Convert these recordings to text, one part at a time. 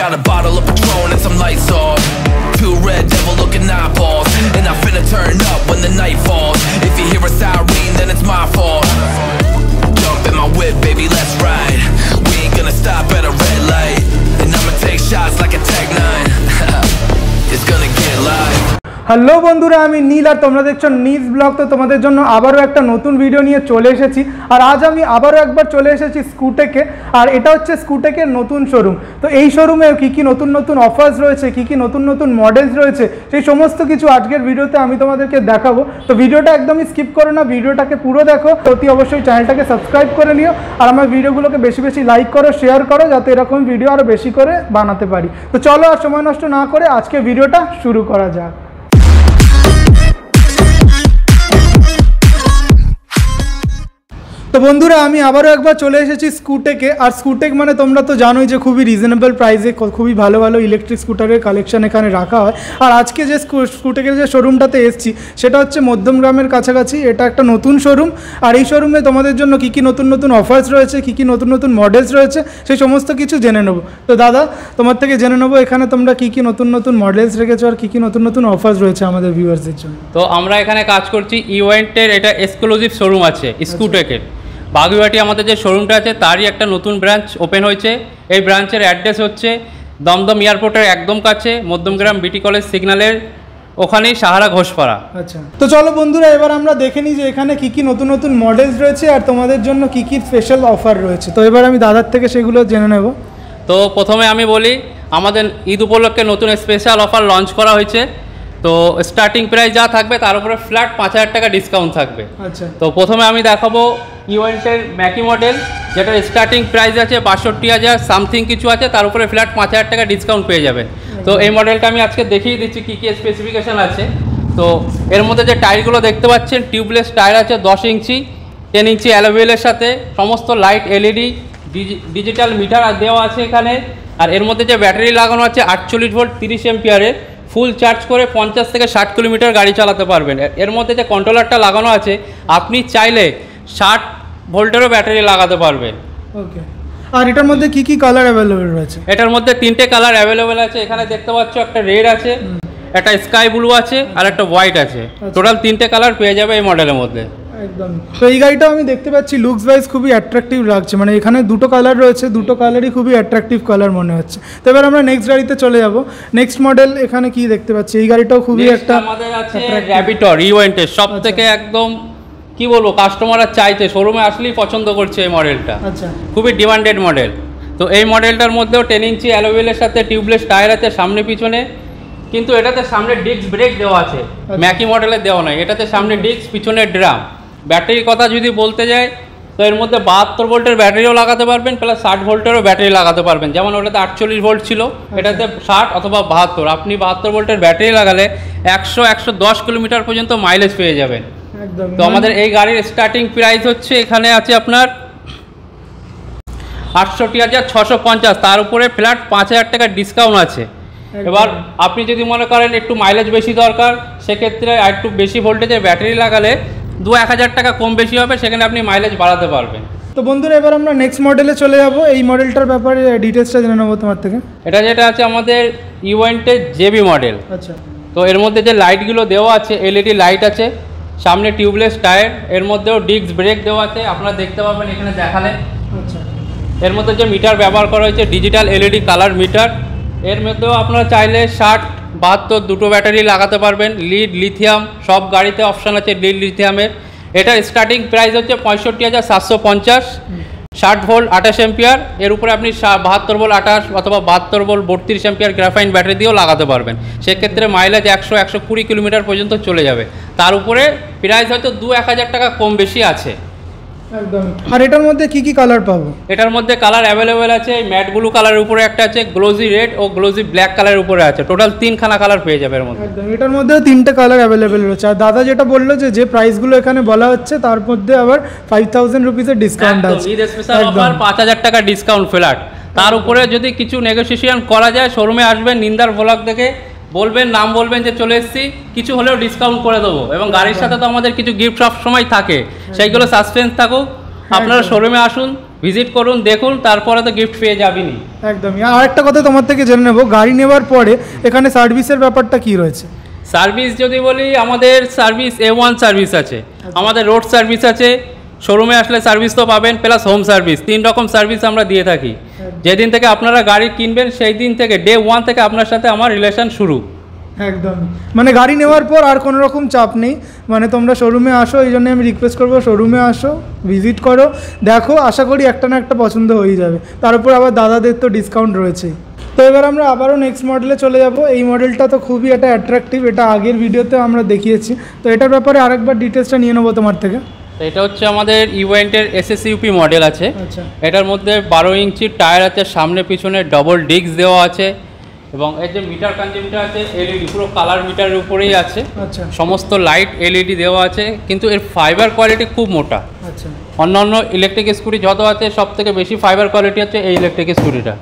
got a bottle of Patron and some lights off. Two red devil looking eyeballs, and I'm finna turn up when the night falls. If you hear a siren, then it's my fault. Jump in my whip, baby, let's ride. We ain't gonna stop at a red light, and I'ma take shots like a Tech 9. It's gonna get live. Hello বন্ধুরা, আমি নীল আর তোমরা দেখছো নিজ blog. তো তোমাদের জন্য আবারও একটা নতুন ভিডিও নিয়ে চলে এসেছি। আর আজ আমি আবারও একবার চলে এসেছি স্কুটেকে। আর এটা হচ্ছে স্কুটেকের নতুন শোরুম। তো এই শোরুমে কী কী নতুন নতুন অফার্স রয়েছে, কী কী নতুন নতুন মডেলস রয়েছে, সেই সমস্ত কিছু আজকের ভিডিওতে আমি তোমাদেরকে দেখাবো। তো ভিডিওটা একদমই স্কিপ করো না, ভিডিওটাকে পুরো দেখো। অতি অবশ্যই চ্যানেলটাকে সাবস্ক্রাইব করে নিও, আর আমার ভিডিওগুলোকে বেশি বেশি লাইক করো, শেয়ার করো, যাতে এরকম ভিডিও আরও বেশি করে বানাতে পারি। তো চলো আর সময় নষ্ট না করে আজকে ভিডিওটা শুরু করা যাক। তো বন্ধুরা, আমি আবারও একবার চলে এসেছি স্কুটেকে। আর স্কুটেক মানে তোমরা তো জানোই যে খুবই রিজনেবল প্রাইসে খুবই ভালো ভালো ইলেকট্রিক স্কুটারের কালেকশন এখানে রাখা হয়। আর আজকে যে স্কুটেকের যে শোরুমটাতে এসেছি সেটা হচ্ছে মধ্যমগ্রামের কাছাকাছি। এটা একটা নতুন শোরুম। আর এই শোরুমে তোমাদের জন্য কী কী নতুন নতুন অফার্স রয়েছে, কী কী নতুন নতুন মডেলস রয়েছে, সেই সমস্ত কিছু জেনে নেবো। তো দাদা, তোমার থেকে জেনে নেবো এখানে তোমরা কী কী নতুন নতুন মডেলস রেখেছো আর কী কী নতুন নতুন অফার্স রয়েছে আমাদের ভিউয়ার্সদের জন্য। তো আমরা এখানে কাজ করছি ইভেন্টের, এটা এক্সক্লুসিভ শোরুম আছে স্কুটেকের। বাগুইহাটি আমাদের যে শোরুমটা আছে তারই একটা নতুন ব্রাঞ্চ ওপেন হয়েছে। এই ব্রাঞ্চের অ্যাড্রেস হচ্ছে দমদম এয়ারপোর্টের একদম কাছে, মধ্যমগ্রাম বিটি কলেজ সিগন্যালের ওখানেই, সাহারা ঘোষপাড়া। আচ্ছা, তো চলো বন্ধুরা, এবার আমরা দেখে নিই যে এখানে কী কী নতুন নতুন মডেলস রয়েছে আর তোমাদের জন্য কী কী স্পেশাল অফার রয়েছে। তো এবার আমি দাদার থেকে সেগুলো জেনে নেব। তো প্রথমে আমি বলি, আমাদের ঈদ উপলক্ষে নতুন স্পেশাল অফার লঞ্চ করা হয়েছে। তো স্টার্টিং প্রাইস যা থাকবে তার উপরে ফ্ল্যাট 5,000 টাকা ডিসকাউন্ট থাকবে। আচ্ছা, তো প্রথমে আমি দেখাবো ইভেন্টের ম্যাকি মডেল, যেটা স্টার্টিং প্রাইস আছে 62,000 সামথিং কিছু আছে, তার উপরে ফ্ল্যাট 5,000 টাকা ডিসকাউন্ট পেয়ে যাবেন। তো এই মডেলটা আমি আজকে দেখিয়ে দিচ্ছি কী কী স্পেসিফিকেশান আছে। তো এর মধ্যে যে টায়ারগুলো দেখতে পাচ্ছেন, টিউবলেস টায়ার আছে 10 ইঞ্চি, 10 ইঞ্চি অ্যালোভিলের সাথে সমস্ত লাইট এলইডি ডিজিটাল মিটার দেওয়া আছে এখানে। আর এর মধ্যে যে ব্যাটারি লাগানো আছে 48 ভোল্ট 30 এম্পিয়ারের, ফুল চার্জ করে 50 থেকে 60 কিলোমিটার গাড়ি চালাতে পারবেন। এর মধ্যে যে কন্ট্রোলারটা লাগানো আছে, আপনি চাইলে 60 ভোল্টেরও ব্যাটারি লাগাতে পারবেন। ওকে, আর এটার মধ্যে কি কি কালার অ্যাভেলেবেল রয়েছে? এটার মধ্যে 3টে কালার অ্যাভেলেবেল আছে। এখানে দেখতে পাচ্ছ একটা রেড আছে, একটা স্কাই ব্লু আছে, আর একটা হোয়াইট আছে। টোটাল 3টে কালার পেয়ে যাবে এই মডেলের মধ্যে। একদম। তো এই গাড়িটা আমি দেখতে পাচ্ছি লুকস ওয়াইজ খুবই অ্যাট্রাকটিভ লাগছে, মানে এখানে দুটো কালার রয়েছে, দুটো কালারই খুবই অ্যাট্রাকটিভ কালার মনে হচ্ছে। তো এবার আমরা নেক্সট গাড়িতে চলে যাব। নেক্সট মডেল এখানে কি দেখতে পাচ্ছি? এই গাড়িটাও খুবই একটা আমাদের আছে র্যাবিটর ইভেন্টের সব থেকে একদম কি বলবো, কাস্টমাররা চাইছে, শোরুমে আসলেই পছন্দ করছে এই মডেলটা। আচ্ছা, খুবই ডিমান্ডেড মডেল। তো এই মডেলটার মধ্যেও 10 ইঞ্চি অ্যালোভিলের সাথে টিউবলেস টায়ার আছে সামনে পিছনে, কিন্তু এটাতে সামনে ডিস্ক ব্রেক দেওয়া আছে, ম্যাকি মডেলে দেওয়া নয়। এটাতে সামনে ডিস্ক, পিছনে ড্রাম। ব্যাটারির কথা যদি বলতে যাই, তো এর মধ্যে 72 ভোল্টের ব্যাটারিও লাগাতে পারবেন, প্লাস 60 ভোল্টেরও ব্যাটারি লাগাতে পারবেন। যেমন ওটাতে 48 ভোল্ট ছিল, এটাতে 60 অথবা 72। আপনি 72 ভোল্টের ব্যাটারি লাগালে 100-110 কিলোমিটার পর্যন্ত মাইলেজ পেয়ে যাবেন। তো আমাদের এই গাড়ির স্টার্টিং প্রাইস হচ্ছে এখানে আছে আপনার 68,650, তার উপরে ফ্ল্যাট 5,000 টাকা ডিসকাউন্ট আছে। এবার আপনি যদি মনে করেন একটু মাইলেজ বেশি দরকার, সেক্ষেত্রে আর একটু বেশি ভোল্টেজের ব্যাটারি লাগালে 2-1,000 টাকা কম বেশি হবে, সেখানে আপনি মাইলেজ বাড়াতে পারবেন। তো বন্ধুরা, এবার আমরা নেক্সট মডেলে চলে যাব। এই মডেলটার ব্যাপারে ডিটেলসটা জেনে নেবো তোমার থেকে। এটা যেটা আছে আমাদের ইভেন্টের জেবি মডেল। আচ্ছা, তো এর মধ্যে যে লাইটগুলো দেওয়া আছে, এলইডি লাইট আছে, সামনে টিউবলেস টায়ার, এর মধ্যেও ডিস্ক ব্রেক দেওয়া আছে, আপনারা দেখতে পাবেন এখানে দেখালে। আচ্ছা, এর মধ্যে যে মিটার ব্যবহার করা হয়েছে ডিজিটাল এলইডি কালার মিটার। এর মধ্যেও আপনারা চাইলে 60-72 দুটো ব্যাটারি লাগাতে পারবেন। লিড লিথিয়াম সব গাড়িতে অপশান আছে লিড লিথিয়ামের। এটার স্টার্টিং প্রাইস হচ্ছে 65,750, 60 ভোল্ট 28 এম্পিয়ার। এর উপরে আপনি 72 ভোল্ট 28 অথবা 72 ভোল্ট 32 এম্পিয়ার গ্রাফাইন ব্যাটারি দিয়েও লাগাতে পারবেন। সেক্ষেত্রে মাইলেজ 100-120 কিলোমিটার পর্যন্ত চলে যাবে। তার উপরে প্রাইস হয়তো 2-1,000 টাকা কম বেশি আছে। একদম। আর এটার মধ্যে কি কি কালার পাবো? এটার মধ্যে কালার অ্যাভেলেবেল আছে, ম্যাট ব্লু কালারের উপরে একটা আছে, গ্লোজি রেড ও গ্লোজি ব্ল্যাক কালারের উপরে আছে। টোটাল 3খানা কালার পেয়ে যাবে এর মধ্যে। একদম, এটার মধ্যেও 3টে কালার অ্যাভেলেবেল রয়েছে। আর দাদা যেটা বললো যে প্রাইসগুলো এখানে বলা হচ্ছে, তার মধ্যে আবার 5,000 রুপিসের ডিসকাউন্ট আছে। ঈদ স্পেশাল অফার 5,000 টাকা ডিসকাউন্ট ফ্ল্যাট। তার উপরে যদি কিছু নেগোসিয়েশন করা যায়, শোরুমে আসবেন, নিন্দার ব্লগ দেখে বলবেন, নাম বলবেন যে চলে এসেছি, কিছু হলেও ডিসকাউন্ট করে দেবো। এবং গাড়ির সাথে তো আমাদের কিছু গিফট সব সময় থাকে, সেইগুলো সাসপেন্স থাকুক। আপনারা শোরুমে আসুন, ভিজিট করুন, দেখুন, তারপরে তো গিফট পেয়ে যাবেনই। একদমই। আর একটা কথা তোমার থেকে জেনে নেবো, গাড়ি নেওয়ার পরে এখানে সার্ভিসের ব্যাপারটা কি রয়েছে? সার্ভিস যদি বলি, আমাদের সার্ভিস A1 সার্ভিস আছে, আমাদের রোড সার্ভিস আছে, শোরুমে আসলে সার্ভিস তো পাবেন, প্লাস হোম সার্ভিস, 3 রকম সার্ভিস আমরা দিয়ে থাকি। যেদিন থেকে আপনারা গাড়ি কিনবেন সেই দিন থেকে ডে 1 থেকে আপনার সাথে আমার রিলেশন শুরু। একদম, মানে গাড়ি নেওয়ার পর আর কোনো রকম চাপ নেই, মানে তোমরা শোরুমে আসো, এই জন্য আমি রিকোয়েস্ট করবো শোরুমে আসো, ভিজিট করো, দেখো, আশা করি একটা না একটা পছন্দ হয়ে যাবে। তার উপর আবার দাদাদের তো ডিসকাউন্ট রয়েছে। তো এবার আমরা আবারও নেক্সট মডেলে চলে যাব। এই মডেলটা তো খুবই একটা অ্যাট্রাকটিভ, এটা আগের ভিডিওতে আমরা দেখিয়েছি, তো এটার ব্যাপারে আরেকবার ডিটেলসটা নিয়ে নেবো তোমার থেকে। এটা হচ্ছে আমাদের ইভেন্টের SSUP মডেল আছে। আচ্ছা। এটার মধ্যে 12 ইঞ্চি টায়ার আছে, সামনে পিছনে ডবল ডিস্ক দেওয়া আছে, এবং এর যে মিটার কনজিউমটা আছে LED, পুরো কালার মিটারের উপরেই আছে। আচ্ছা। সমস্ত লাইট LED দেওয়া আছে, কিন্তু এর ফাইবার কোয়ালিটি খুব মোটা। আচ্ছা। অন্যান্য ইলেকট্রিক স্কুটি যত আছে সব থেকে বেশি ফাইবার কোয়ালিটি আছে এই ইলেকট্রিক স্কুটিটা।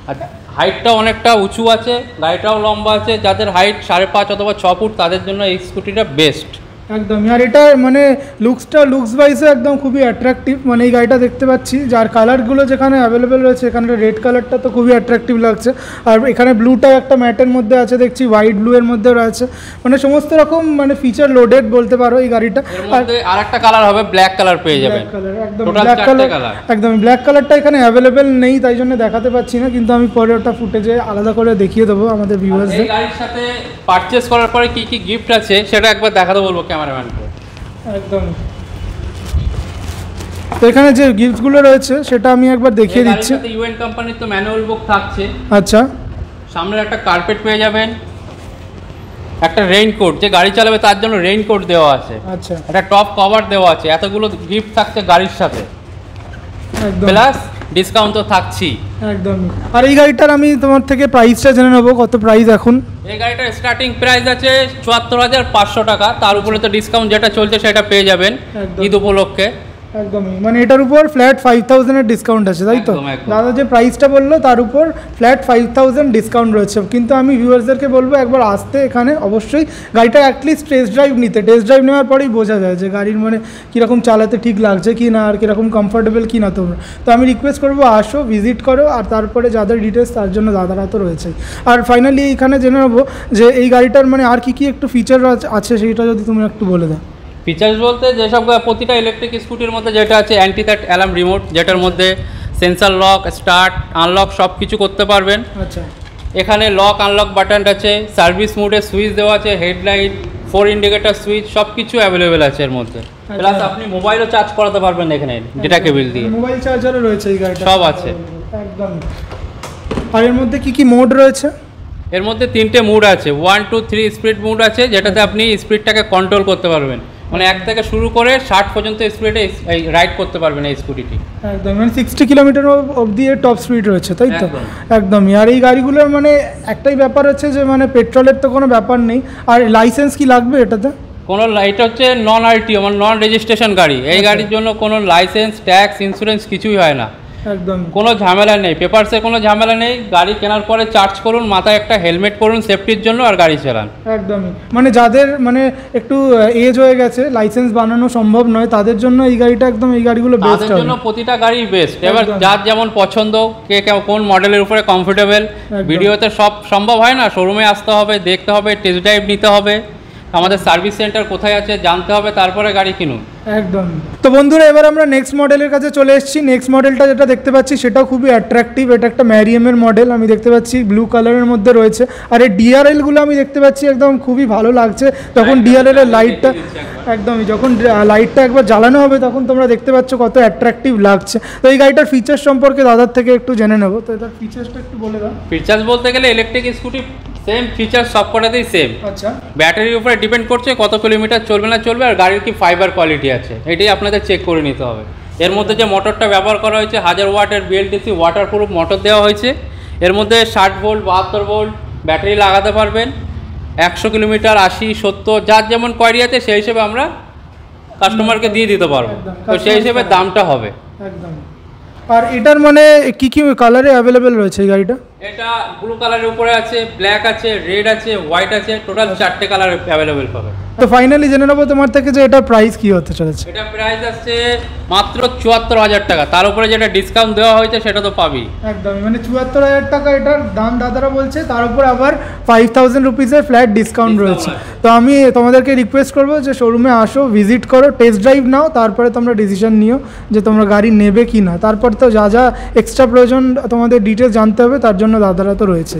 আর হাইটটাও অনেকটা উঁচু আছে, গাড়িটাও লম্বা আছে, যাদের হাইট 5.5 অথবা 6 ফুট তাদের জন্য এই স্কুটিটা বেস্ট। একদম। আর এটা মানে লুকস ওয়াইজও একদম খুবই অ্যাট্রাকটিভ, মানে এই গাড়িটা দেখতে পাচ্ছি যার কালারগুলো যেখানে অ্যাভেলেবেল রয়েছে, এখানে রেড কালারটা তো খুবই অ্যাট্রাকটিভ লাগছে, আর এখানে ব্লুটা একটা ম্যাটের মধ্যে আছে দেখছি, হোয়াইট ব্লু এর মধ্যে রয়েছে, মানে সমস্ত রকম মানে ফিচার লোডেড বলতে পারো এই গাড়িটা। আর আরেকটা কালার হবে ব্ল্যাক কালার পেয়ে যাবেন। একদম ব্ল্যাক কালার, একদম ব্ল্যাক কালারটা এখানে অ্যাভেলেবেল নেই, তাই জন্য দেখাতে পাচ্ছি না, কিন্তু আমি পরে ওটা ফুটেজে আলাদা করে দেখিয়ে দেবো আমাদের ভিউয়ার্সদের। এই গাড়ির সাথে পারচেজ করার পরে কি কি গিফট আছে সেটা একবার দেখাতে বলবো ক্যামেরাম্যানকে। একদম। তো এখানে যে গিফটগুলো রয়েছে সেটা আমি একবার দেখিয়ে দিচ্ছি। ইউএন কোম্পানির তো ম্যানুয়াল বুক থাকছে। আচ্ছা। সামনে একটা কার্পেট পেয়ে যাবেন, একটা রেইনকোট, যে গাড়ি চালাবে তার জন্য রেইনকোট দেওয়া আছে। আচ্ছা। একটা টপ কভার দেওয়া আছে, এতগুলো গিফট থাকছে গাড়ির সাথে, একদম, প্লাস ডিসকাউন্ট তো থাকছি। একদম। আর এই গাড়িটার আমি তোমার থেকে প্রাইসটা জেনে নেবো, কত প্রাইস এখন? এই গাড়িটার স্টার্টিং প্রাইস আছে 74,500 টাকা, তার উপরে তো ডিসকাউন্ট যেটা চলছে সেটা পেয়ে যাবেন ঈদ উপলক্ষে। একদমই, মানে এটার উপর ফ্ল্যাট 5000 এর ডিসকাউন্ট আছে, তাই তো? দাদা যে প্রাইসটা বললো তার উপর ফ্ল্যাট 5000 ডিসকাউন্ট রয়েছে, কিন্তু আমি ভিউয়ার্সদেরকে বলবো একবার আসতে এখানে, অবশ্যই গাড়িটা অ্যাটলিস্ট টেস্ট ড্রাইভ নিতে, টেস্ট ড্রাইভ নেওয়ার পরেই বোঝা যায় যে গাড়ির মানে কীরকম চালাতে ঠিক লাগছে কি না, আর কীরকম কমফোর্টেবল কি না তোমরা। তো আমি রিকোয়েস্ট করবো আসো, ভিজিট করো, আর তারপরে যাদের ডিটেলস তার জন্য দাদারা তো রয়েছেই। আর ফাইনালি এইখানে জেনে নেবো যে এই গাড়িটার মানে আর কি একটু ফিচার আছে সেইটা যদি তুমি একটু বলে দাও। ফিচার্স বলতে যেসব প্রতিটা ইলেকট্রিক স্কুটির মধ্যে যেটা আছে অ্যান্টি থার্ট অ্যালার্ম রিমোট, যেটার মধ্যে সেন্সার লক, স্টার্ট, আনলক সব কিছু করতে পারবেন। আচ্ছা। এখানে লক আনলক বাটন আছে, সার্ভিস মোডে সুইচ দেওয়া আছে, হেডলাইট, 4 ইন্ডিকেটার সুইচ, সব কিছু অ্যাভেলেবেল আছে এর মধ্যে। প্লাস আপনি মোবাইলও চার্জ করাতে পারবেন এখানে ডেটা কেবল দিয়ে, মোবাইল চার্জারও রয়েছে এই গাড়িটা, সব আছে একদম। আর এর মধ্যে কি মোড রয়েছে? এর মধ্যে 3টে মুড আছে, 1, 2, 3 স্পিড মুড আছে, যেটাতে আপনি স্পিডটাকে কন্ট্রোল করতে পারবেন, মানে 1 থেকে শুরু করে 60 পর্যন্ত স্পিডে রাইড করতে পারবেন এই স্কুটিটি। একদম, মানে 60 কিলোমিটার অবধি টপ স্পিড রয়েছে, তাই তো? একদমই। আর এই গাড়িগুলোর মানে একটাই ব্যাপার হচ্ছে যে মানে পেট্রোলের তো কোনো ব্যাপার নেই, আর লাইসেন্স কি লাগবে এটাতে? কোনো, এটা হচ্ছে নন RTO, মানে নন রেজিস্ট্রেশন গাড়ি। এই গাড়ির জন্য কোনো লাইসেন্স, ট্যাক্স, ইন্স্যুরেন্স কিছুই হয় না, একদম কোনো ঝামেলা নেই, পেপারসে কোনো ঝামেলা নেই। গাড়ি কেনার পরে চার্জ করুন, মাথায় একটা হেলমেট পরুন সেফটির জন্য, আর গাড়ি চালান। একদমই, মানে যাদের মানে একটু এজ হয়ে গেছে, লাইসেন্স বানানো সম্ভব নয়, তাদের জন্য এই গাড়িটা একদম, এই গাড়িগুলো বেস্ট, তাদের জন্য প্রতিটা গাড়ি বেস্ট। এবার যার যেমন পছন্দ, কে কোন মডেলের উপরে কমফোর্টেবল, ভিডিওতে সব সম্ভব হয় না, শোরুমে আসতে হবে, দেখতে হবে, টেস্ট ড্রাইভ নিতে হবে, আমাদের সার্ভিস সেন্টার কোথায় আছে জানতে হবে, তারপরে গাড়ি কিনুন। একদম। তো বন্ধুরা, এবার আমরা নেক্সট মডেলের কাছে চলে এসেছি। নেক্সট মডেলটা যেটা দেখতে পাচ্ছি সেটাও খুবই অ্যাট্রাকটিভ, এটা একটা ম্যারিয়ামের মডেল, আমি দেখতে পাচ্ছি ব্লু কালারের মধ্যে রয়েছে। আর এই ডিআরএলগুলো আমি দেখতে পাচ্ছি একদম খুবই ভালো লাগছে, যখন ডিআরএল এর লাইটটা, একদমই যখন লাইটটা একবার জ্বালানো হবে তখন তোমরা দেখতে পাচ্ছ কত অ্যাট্রাকটিভ লাগছে। তো এই গাড়িটার ফিচার্স সম্পর্কে দাদার থেকে একটু জেনে নেবো, তো এটার ফিচার্সটা একটু বলে দাও। ফিচার্স বলতে গেলে ইলেকট্রিক স্কুটি সেম ফিচার সবকটাতেই সেম। আচ্ছা। ব্যাটারির উপরে ডিপেন্ড করছে কত কিলোমিটার চলবে না চলবে, আর গাড়ির কি ফাইবার কোয়ালিটি আছে, এটাই আপনাদের চেক করে নিতে হবে। এর মধ্যে যে মোটরটা ব্যবহার করা হয়েছে 1000 ওয়াটের BLDC ওয়াটারপ্রুফ মোটর দেওয়া হয়েছে। এর মধ্যে 60 ভোল্ট, 72 ভোল্ট ব্যাটারি লাগাতে পারবেন। 100 কিলোমিটার, 80, 70 যার যেমন কোয়ারি আছে সেই হিসেবে আমরা কাস্টমারকে দিয়ে দিতে পারবো, তো সেই হিসেবে দামটা হবে। একদম। আর এটার মানে কি কি কালারে অ্যাভেলেবেল রয়েছে এই গাড়িটা? এটা ব্লু কালারের উপরে আছে, ব্ল্যাক আছে, রেড আছে, হোয়াইট আছে, টোটাল 4টে কালার অ্যাভেলেবেল পাবে। তো ফাইনালি জেনে নেবো তোমার থেকে যে এটার প্রাইস কি হতে চলেছে। এটা প্রাইস আছে মাত্র 74,000 টাকা, তার উপরে যেটা ডিসকাউন্ট দেওয়া হয়েছে সেটা তো পাবি একদমই, মানে 74,000 টাকা এটার দাম দাদারা বলছে, তার উপর আবার 5,000 রুপিসের ফ্ল্যাট ডিসকাউন্ট রয়েছে। তো আমি তোমাদেরকে রিকোয়েস্ট করবো যে শোরুমে আসো, ভিজিট করো, টেস্ট ড্রাইভ নাও, তারপরে তোমরা ডিসিশন নিও যে তোমরা গাড়ি নেবে কি না। তারপর তো যা যা এক্সট্রা প্রয়োজন তোমাদের ডিটেলস জানতে হবে, তার জন্য দাদারা তো রয়েছে।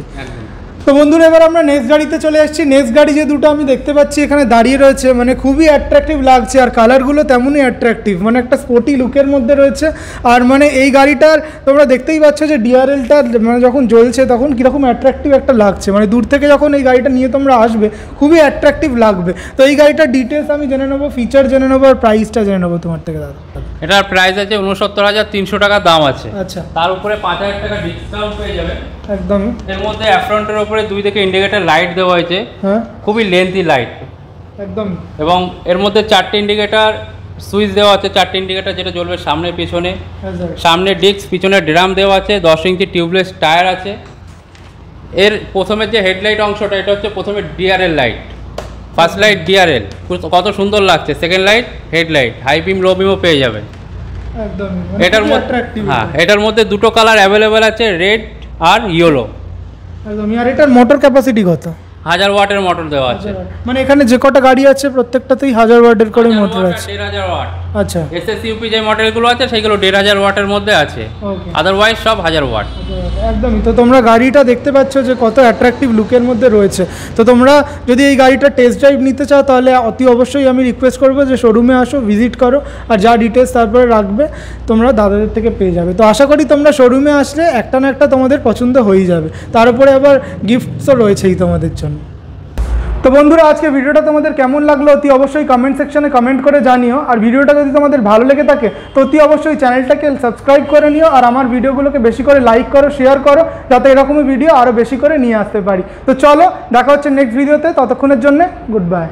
তো বন্ধুরা এবার আমরা নেক্সট গাড়িতে চলে এসেছি। নেক্সট গাড়ি যে দুটো আমি দেখতে পাচ্ছি এখানে দাঁড়িয়ে রয়েছে, মানে খুবই অ্যাট্রাকটিভ লাগছে, আর কালারগুলো তেমনই অ্যাট্রাকটিভ, মানে একটা স্পোর্টি লুকের মধ্যে রয়েছে। আর মানে এই গাড়িটার তোমরা দেখতেই পাচ্ছ যে ডিআরএলটা মানে যখন জ্বলছে তখন কীরকম অ্যাট্রাকটিভ একটা লাগছে, মানে দূর থেকে যখন এই গাড়িটা নিয়ে তোমরা আসবে খুবই অ্যাট্রাকটিভ লাগবে। তো এই গাড়িটার ডিটেলস আমি জেনে নেবো, ফিচার জেনে নেবো, আর প্রাইসটা জেনে নেবো তোমার থেকে দাদা। এটার প্রাইস আছে 69,300 টাকা দাম আছে। আচ্ছা, তার উপরে 5,000 টাকা ডিসকাউন্ট পেয়ে যাবে। একদম। এর মধ্যে অ্যাফ্রন্টের উপরে 2 দিকে ইন্ডিকেটর লাইট দেওয়া হয়েছে, হ্যাঁ খুবই লেন্থি লাইট একদম। এবং এর মধ্যে 4টে ইন্ডিকেটর সুইচ দেওয়া আছে, 4টে ইন্ডিকেটর যেটা জ্বলবে সামনে পিছনে। সামনে ডিস্ক, পিছনে ড্রাম দেওয়া আছে, 10 ইঞ্চি টিউবলেস টায়ার আছে। এর প্রথমের যে হেডলাইট অংশটা এটা হচ্ছে প্রথমে DRL light, first light DRL, কত সুন্দর লাগছে। Second light headlight, high beam low বিমও পেয়ে যাবে একদম। এটার মধ্যে। হ্যাঁ, এটার মধ্যে দুটো কালার অ্যাভেলেবেল আছে, রেড আর ইয়েলো। একদম। আর এটার মোটর ক্যাপাসিটি কত? 1000 ওয়াটের মোটর দেওয়া আছে। মানে এখানে যে কটা গাড়ি আছে প্রত্যেকটাতেই 1000 ওয়াটের করে মোটর আছে। 1500 ওয়াট। আচ্ছা, এসএসইউপি যে মডেলগুলো আছে সেগুলো 1500 ওয়াটের মধ্যে আছে, ওকে। আদারওয়াইজ সব 1000 ওয়াট। একদমই। তো তোমরা গাড়িটা দেখতে পাচ্ছ যে কত অ্যাট্রাকটিভ লুকের মধ্যে রয়েছে। তো তোমরা যদি এই গাড়িটা টেস্ট ড্রাইভ নিতে চাও তাহলে অতি অবশ্যই আমি রিকোয়েস্ট করবো যে শোরুমে আসো, ভিজিট করো, আর যা ডিটেলস তারপরে রাখবে তোমরা দাদাদের থেকে পেয়ে যাবে। তো আশা করি তোমরা শোরুমে আসলে একটা না একটা তোমাদের পছন্দ হয়েই যাবে, তার উপরে আবার গিফটসও রয়েছেই তোমাদের জন্য। তো বন্ধুরা আজকে ভিডিওটা তোমাদের কেমন লাগলো অতি অবশ্যই কমেন্ট সেকশনে কমেন্ট করে জানিও। আর ভিডিওটা যদি তোমাদের ভালো লেগে থাকে তো অতি অবশ্যই চ্যানেলটাকে সাবস্ক্রাইব করে নিও, আর আমার ভিডিওগুলোকে বেশি করে লাইক করো, শেয়ার করো, যাতে এরকমই ভিডিও আরও বেশি করে নিয়ে আসতে পারি। তো চলো দেখা হচ্ছে নেক্সট ভিডিওতে, ততক্ষণের জন্য গুড বাই।